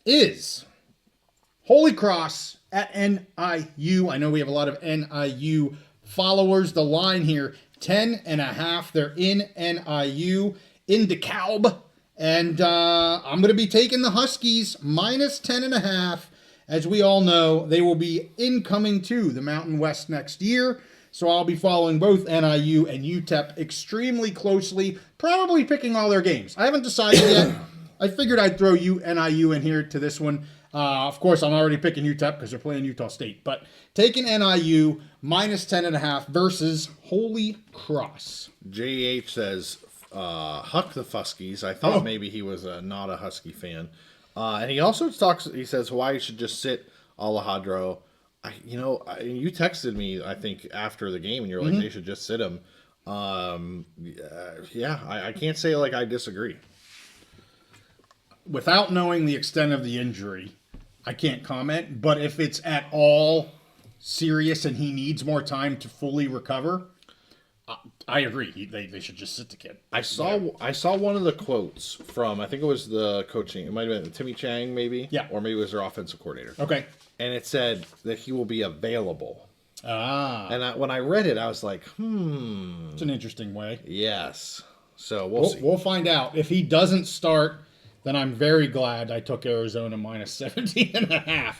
is Holy Cross at NIU. I know we have a lot of NIU followers. The line here, 10.5. They're in NIU, in DeKalb. And I'm going to be taking the Huskies minus 10.5. As we all know, they will be incoming to the Mountain West next year. So I'll be following both NIU and UTEP extremely closely, probably picking all their games. I haven't decided yet. I figured I'd throw NIU in here to this one. Of course, I'm already picking UTEP because they're playing Utah State. But taking NIU minus 10.5 versus Holy Cross. JH says, Huck the Fuskies. I thought maybe he was not a Husky fan. And he also talks, he says Hawaii should just sit Alejandro. You texted me, I think, after the game, and you're like, they should just sit him. I can't say like I disagree. Without knowing the extent of the injury, I can't comment. But if it's at all serious and he needs more time to fully recover, I agree. They should just sit the kid. I saw one of the quotes from, I think it was the coaching. It might have been Timmy Chang, maybe. Yeah. Or maybe it was their offensive coordinator. Okay. And it said that he will be available. And when I read it, I was like, It's an interesting way. Yes. So we'll see. We'll find out. If he doesn't start, then I'm very glad I took Arizona minus 17.5.